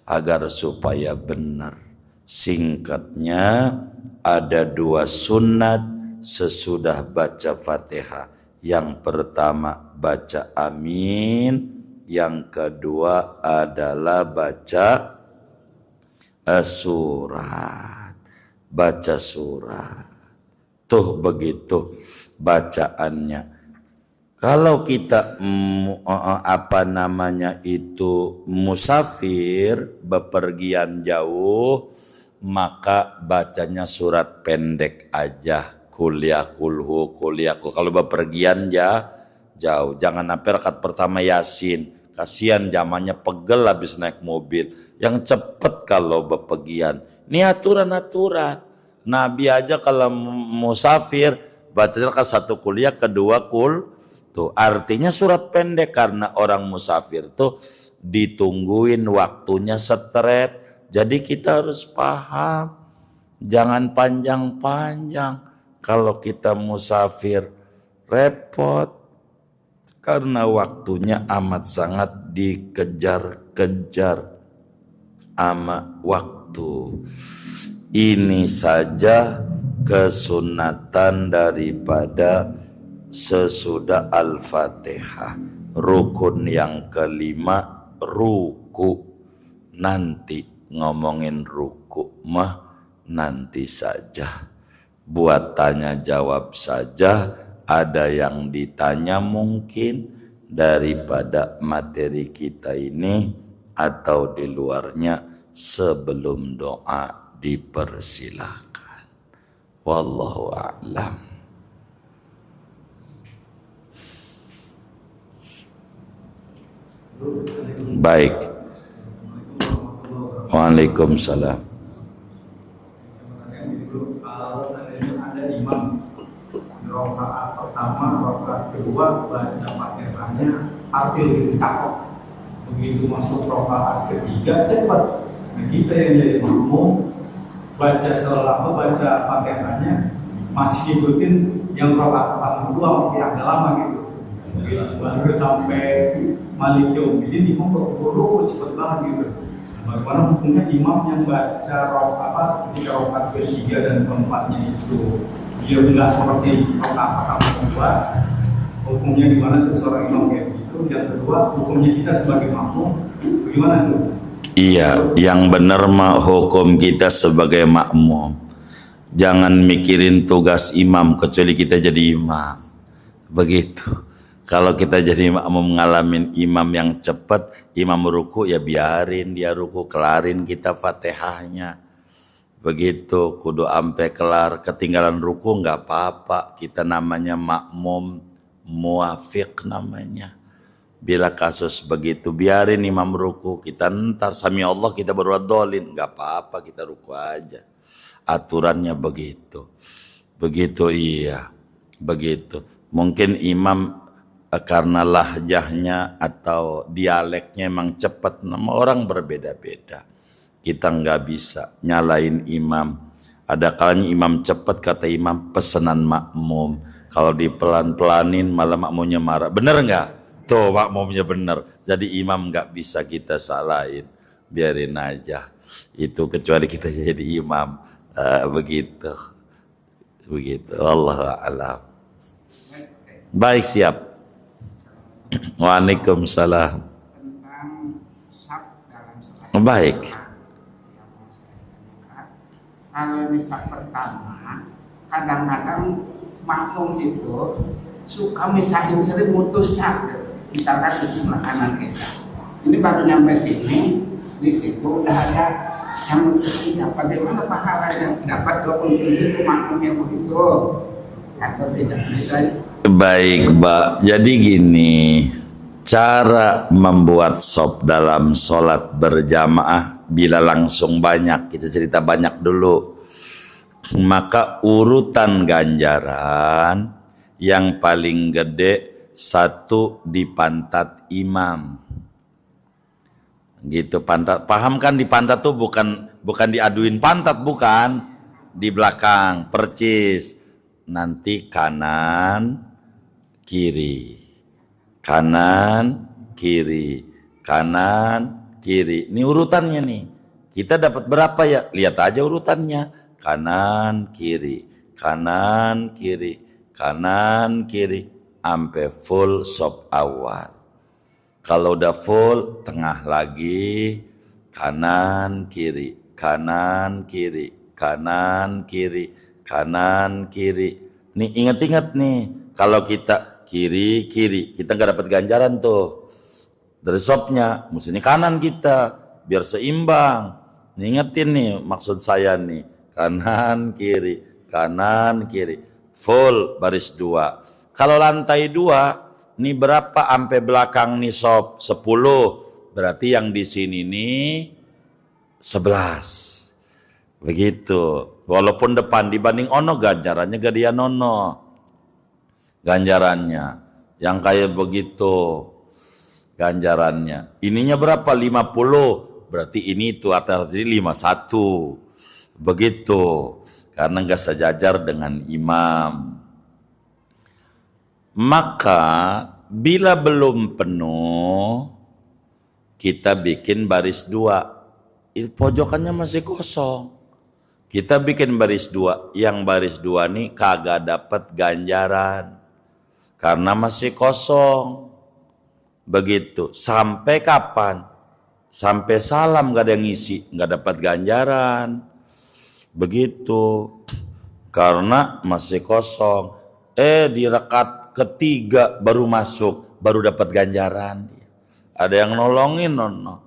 agar supaya benar. Singkatnya, ada 2 sunat sesudah baca Fatihah. Yang pertama baca amin, yang kedua adalah baca surat. Baca surat. Tuh begitu bacaannya. Kalau kita musafir, bepergian jauh, maka bacanya surat pendek aja. Kuliah kulhu. Kalau bepergian jauh. Jangan sampai rakaat pertama Yasin. Kasihan zamannya pegel habis naik mobil. Yang cepet kalau bepergian. Ini aturan-aturan. Nabi aja kalau musafir bacanya rakaat 1 kuliah, kedua tuh artinya surat pendek karena orang musafir tuh ditungguin waktunya setret. Jadi kita harus paham. Jangan panjang-panjang. Kalau kita musafir repot karena waktunya amat sangat dikejar-kejar sama waktu. Ini saja kesunatan daripada sesudah Al-Fatihah. Rukun yang kelima, ruku. Nanti ngomongin ruku mah nanti saja. Buat tanya jawab saja, ada yang ditanya mungkin daripada materi kita ini atau di luarnya. Sebelum doa dipersilakan. Wallahu a'lam. Baik. Waalaikumsalam. Kalau seandainya ada imam rakaat pertama, rakaat kedua baca Fatihahnya atil gitu takok. Begitu masuk rakaat ketiga cepat. Nah, kita yang jadi makmum baca selama baca Fatihahnya masih ikutin yang rakaat pertama kedua mungkin agak lama gitu. Baru sampai Malik Yaumiddin imam buru cepet banget gitu. Bagaimana hukumnya imam yang baca ketika rakaat ketiga dan keempatnya itu dia enggak seperti rakaat pertama kedua, hukumnya gimana tuh seorang imam kayak gitu? Yang kedua, hukumnya kita sebagai makmum bagaimana tuh? Iya, yang benar mah hukum kita sebagai makmum. Jangan mikirin tugas imam kecuali kita jadi imam. Begitu. Kalau kita jadi makmum ngalamin imam yang cepat, imam ruku ya biarin dia ruku, kelarin kita Fatihahnya. Begitu, kudu ampe kelar, ketinggalan ruku nggak apa-apa. Kita namanya makmum muafiq namanya. Bila kasus begitu, biarin imam ruku, kita ntar sami Allah kita berbuat dolin, nggak apa-apa kita ruku aja. Aturannya begitu. Begitu iya, begitu. Mungkin imam karena lahjahnya atau dialeknya emang cepat, nama orang berbeda-beda. Kita nggak bisa nyalain imam. Ada kalanya imam cepat, kata imam pesanan makmum. Kalau dipelan-pelanin malah makmumnya marah. Bener nggak? Tuh makmumnya bener. Jadi imam nggak bisa kita salahin. Biarin aja. Itu kecuali kita jadi imam. Begitu. Begitu. Wallahu a'lam. Baik, siap. Waalaikumsalam. Tentang sab dalam salat. Baik. Kalau misal pertama, kadang-kadang makmum itu suka misahin sering mutus sab, misalkan di sebelah kanan kita. Ini baru nyampe sini, di situ udah ada yang mutus siapa? Bagaimana pahala yang dapat 27 itu makmum yang begitu atau tidak? Baik, Mbak. Jadi gini, cara membuat sop dalam sholat berjamaah bila langsung banyak, kita cerita banyak dulu. Maka urutan ganjaran yang paling gede 1 di pantat imam. Gitu pantat. Paham kan di pantat tuh bukan diaduin pantat, bukan. Di belakang, percis. Nanti kanan, kiri. kanan, kiri, kanan, kiri. Ini urutannya nih. Kita dapat berapa ya? Lihat aja urutannya. Kanan, kiri, kanan, kiri, kanan, kiri. Sampai full sop awal. Kalau udah full, tengah lagi, kanan, kiri, kanan, kiri, kanan, kiri, kanan, kiri. Nih ingat-ingat nih, kalau kita kiri, kiri, kita nggak dapat ganjaran tuh dari sopnya, mestinya kanan kita, biar seimbang. Nih, ingetin nih maksud saya nih, kanan, kiri, full baris 2. Kalau lantai 2, nih berapa sampai belakang nih sob? 10. Berarti yang di sini nih 11. Begitu. Walaupun depan dibanding ono ganjarannya gedean ono. Ganjarannya yang kayak begitu ganjarannya. Ininya berapa? 50. Berarti ini itu atas ini 51. Begitu. Karena enggak sejajar dengan imam. Maka bila belum penuh, kita bikin baris 2. Pojokannya masih kosong. Kita bikin baris 2. Yang baris 2 nih kagak dapat ganjaran. Karena masih kosong. Begitu. Sampai kapan? Sampai salam gak ada yang ngisi. Gak dapat ganjaran. Begitu. Karena masih kosong. Di rakaat ketiga baru masuk. Baru dapat ganjaran. Ada yang nolongin. No.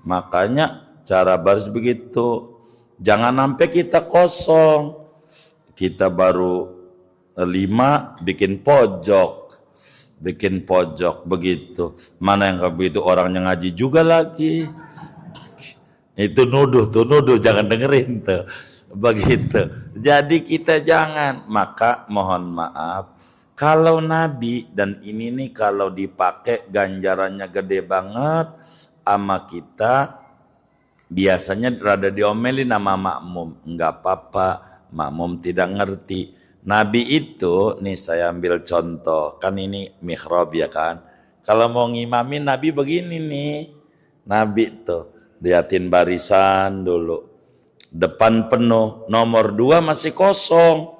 Makanya cara baris begitu. Jangan sampai kita kosong. Kita baru 5 bikin pojok. Bikin pojok begitu. Mana yang begitu orangnya ngaji juga lagi. Itu nuduh jangan dengerin tuh. Begitu. Jadi kita jangan. Maka mohon maaf. Kalau Nabi dan ini nih kalau dipakai ganjarannya gede banget sama kita. Biasanya rada diomelin sama makmum. Enggak apa-apa, makmum tidak ngerti. Nabi itu, nih saya ambil contoh. Kan ini mihrab ya kan. Kalau mau ngimamin Nabi begini nih. Nabi tuh, liatin barisan dulu. Depan penuh, nomor 2 masih kosong.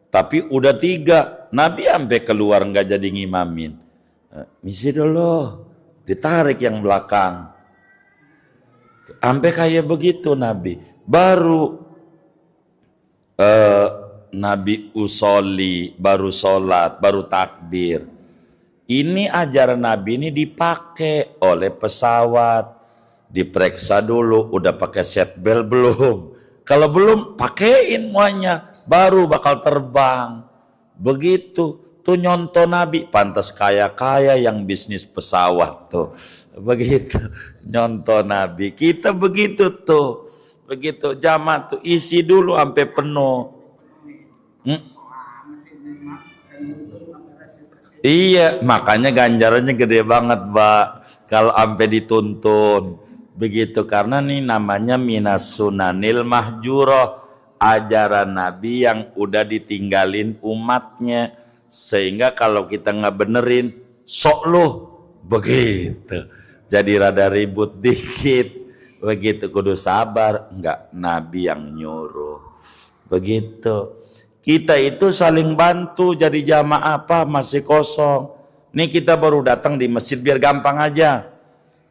Tapi udah 3. Nabi sampai keluar enggak jadi ngimamin. Misi dulu, ditarik yang belakang. Sampai kayak begitu Nabi. Baru Nabi usoli, baru sholat, baru takbir. Ini ajaran Nabi ini dipakai oleh pesawat. Diperiksa dulu, udah pakai seatbelt belum? Kalau belum, pakein semuanya. Baru bakal terbang. Begitu. Tuh nyontoh Nabi. Pantas kaya-kaya yang bisnis pesawat tuh. Begitu nyontoh Nabi. Kita begitu tuh. Begitu jamaah tuh isi dulu sampai penuh. Iya, makanya ganjarannya gede banget, Mbak. Kalau sampai dituntun. Begitu karena nih namanya minas sunanil mahjurah. Ajaran Nabi yang udah ditinggalin umatnya. Sehingga kalau kita nggak benerin, sok lu. Begitu. Jadi rada ribut dikit. Begitu kudu sabar. Enggak, Nabi yang nyuruh. Begitu. Kita itu saling bantu jadi jamaah apa masih kosong. Nih kita baru datang di masjid biar gampang aja.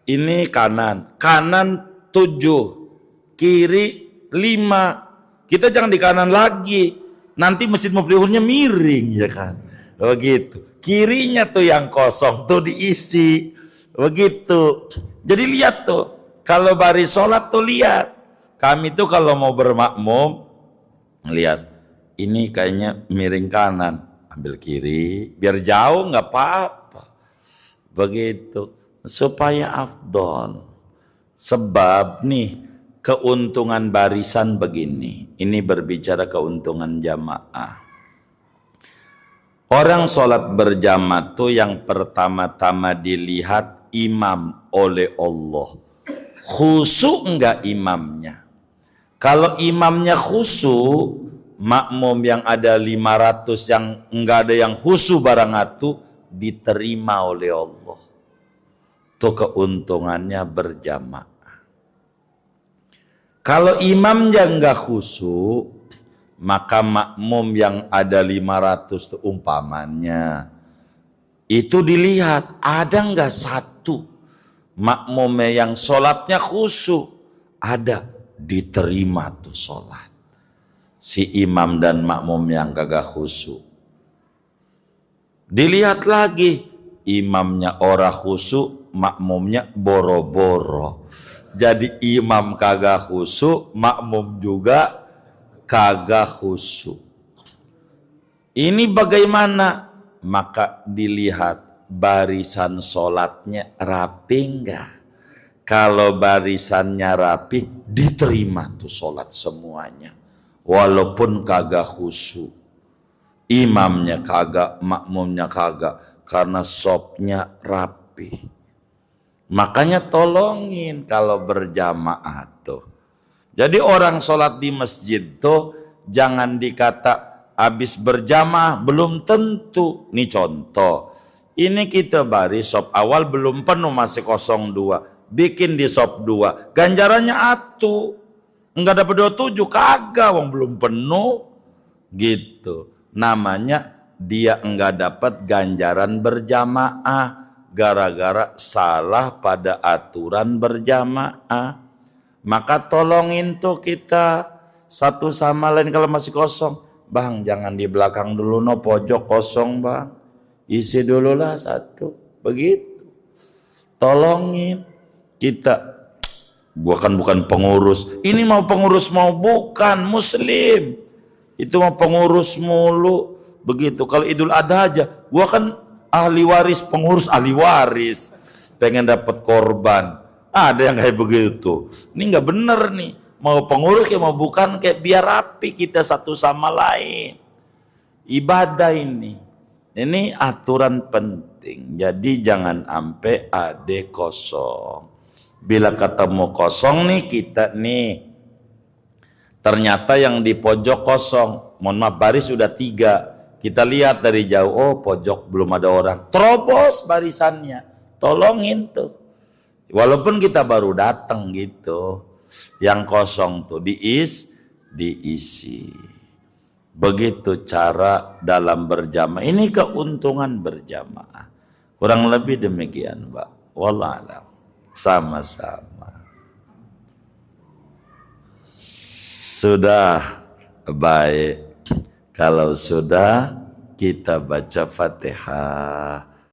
Ini kanan. Kanan 7. Kiri 5. Kita jangan di kanan lagi. Nanti masjid Muflihunnya miring ya kan. Begitu. Kirinya tuh yang kosong tuh diisi. Begitu. Jadi lihat tuh. Kalau baris sholat tuh lihat. Kami tuh kalau mau bermakmum. Lihat. Ini kayaknya miring kanan. Ambil kiri. Biar jauh gak apa-apa. Begitu. Supaya afdol. Sebab nih. Keuntungan barisan begini. Ini berbicara keuntungan jamaah. Orang sholat berjamaah tuh yang pertama-tama dilihat imam oleh Allah. Khusyuk enggak imamnya? Kalau imamnya khusyuk, makmum yang ada 500 yang enggak ada yang khusyuk barang atu, diterima oleh Allah. Itu keuntungannya berjamaah. Kalau imamnya nggak khusyuk, maka makmum yang ada 500 umpamanya, itu dilihat ada nggak satu makmumnya yang sholatnya khusyuk. Ada, diterima tuh sholat. Si imam dan makmum yang kagak khusyuk. Dilihat lagi, imamnya ora khusyuk, makmumnya boro-boro. Jadi imam kagak khusyuk, makmum juga kagak khusyuk. Ini bagaimana? Maka dilihat barisan sholatnya rapi enggak. Kalau barisannya rapi, diterima tuh sholat semuanya. Walaupun kagak khusyuk. Imamnya kagak, makmumnya kagak. Karena sopnya rapi. Makanya tolongin kalau berjamaah tuh. Jadi orang sholat di masjid tuh jangan dikata habis berjamaah belum tentu. Nih contoh, ini kita baris sop awal belum penuh masih 02. Bikin di sop 2. Ganjarannya atu. Enggak dapat 27 kagak wong belum penuh. Gitu. Namanya dia enggak dapat ganjaran berjamaah. Gara-gara salah pada aturan berjamaah. Maka tolongin tuh kita satu sama lain kalau masih kosong. Bang jangan di belakang dulu no, pojok kosong bang. Isi dulu lah satu. Begitu. Tolongin kita. Gua kan bukan pengurus. Ini mau pengurus mau bukan muslim. Itu mau pengurus mulu. Begitu. Kalau Idul Adha aja. Gua kan ahli waris, pengurus ahli waris, pengen dapat korban. Ada yang kayak begitu. Ini nggak bener nih. Mau pengurus kayak mau bukan kayak biar rapi kita satu sama lain. Ibadah ini. Ini aturan penting. Jadi jangan sampai ada kosong. Bila ketemu kosong nih kita nih. Ternyata yang di pojok kosong. Mohon maaf baris sudah 3. Kita lihat dari jauh, oh pojok belum ada orang. Terobos barisannya. Tolongin tuh. Walaupun kita baru datang gitu. Yang kosong tuh diisi. Begitu cara dalam berjamaah. Ini keuntungan berjamaah. Kurang lebih demikian, Mbak. Wallahualam. Sama-sama. Sudah baik. Kalau sudah kita baca Fatihah.